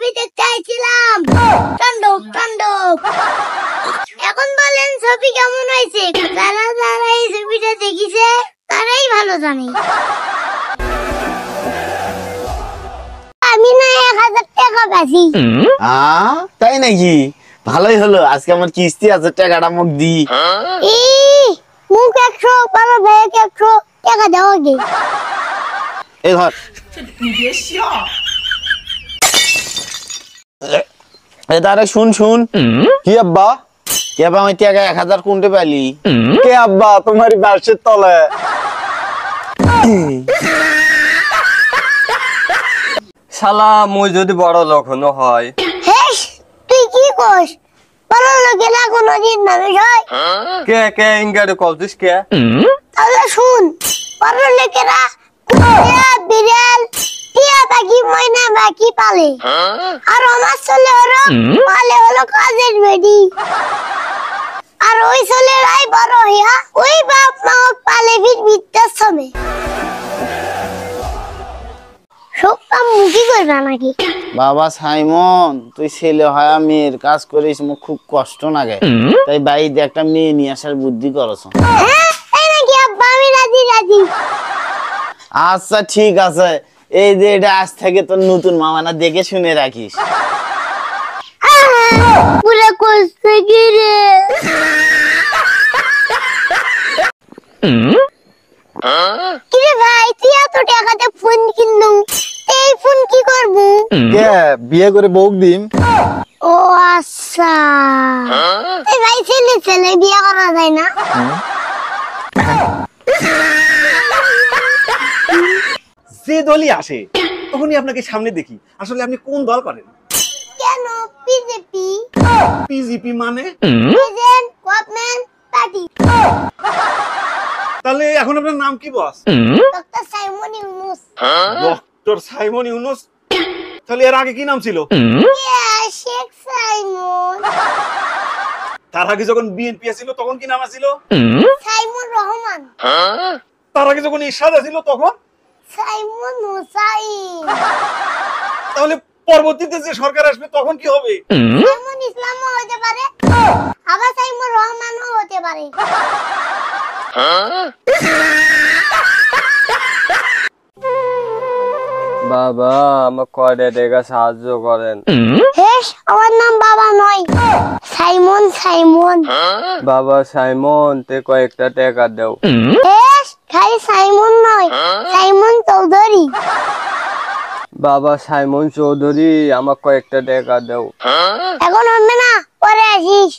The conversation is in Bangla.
ছবি দেখতে আইছিলাম, তাণ্ডব তাণ্ডব। এখন বলেন ছবি কেমন হয়েছে? যারা যারা এই ছবিটা দেখিছে তারাই ভালো জানে। আমি না 1000 টাকা পাইছি। তাই নাকি? ভালোই হলো, আজকে আমার কিস্তি আছে, টাকাটা মুখ দি। মুখ 100, বড় ভাই 100 টাকা দাও আগে। এই ধর। এই দাঁড়া, শুন শুন। কি আব্বা? কে আব্বা, আমি টাকা 1000 কোনটা পাইলি? কে আব্বা? তোমার বাসের তলে। শালা মই যদি বড় লোক হনো হয়। হেস, তুই কি কস? বড় লোকেরা কোনদিন মানুষ হয়? কে কে ইংগারে কলছিস কে? তাহলে শুন, বড় লোকেরা কুকুর, বিড়াল, টিয়া পাখি, ময়না পাখি পালে। আর আমার ছেলে হলো পালে হলো কাজের বেডি। আর ওই ছেলেরাই বড় হইয়া ওই বাপ মা পালে বৃদ্ধাশ্রমে। সব কাম মুখি করবা নাকি? বাবা সাইমন, তুই ছেলে হয় মেয়ের কাজ করিস, মুখ খুব কষ্ট লাগে, তাই বাড়িতে একটা মেয়ে নিয়ে আসার বুদ্ধি করছ। হ্যাঁ, তাই নাকি আব্বা? আমি রাজি রাজি। আচ্ছা ঠিক আছে, এই যে এটা আজ থেকে তোর নতুন মামানা, দেখে শুনে রাখিস। পুরো কষ্ট কি রে? কিরে ভাই, তুই এত টাকাতে ফোন কিনলু, এই ফোন কি করবো? কে বিয়ে করে বউক দিম? ও আচ্ছা, এই ভাই ছেলে ছেলে বিয়ে করা যায় না? যে দলই আসে তখনই আপনাকে সামনে দেখি, আসলে আপনি কোন দল করেন? কেন বিজেপি? পিজিপি মানে? Present government party. তাহলে এখন আপনার নাম কি boss? Doctor Saimon Yunus. Doctor Saimon Yunus? তাহলে এর আগে কি নাম ছিল? শেখ সাইমন। তার আগে যখন বিএনপি ছিল তখন কি নাম ছিল? সাইমন রহমান। তার আগে যখন ইরশাদ ছিল তখন? সাইমন হুসাইন। তাহলে পরবর্তীতে যে সরকার আসবে তখন কি হবে? সাইমন ইসলামও হতে পারে, আবার সাইমন রহমানও হতে পারে। বাবা আমার কয়টা টাকা সাহায্য করেন। হেস, আমার নাম বাবা নয়, সাইমন সাইমন। বাবা সাইমন, তে কয়েকটা টাকা দাও। হেস, খালি সাইমন নয়, সাইমন চৌধুরী। বাবা সাইমন চৌধুরী, আমার কয়েকটা টাকা দাও। এখন হবে না, পরে আসিস।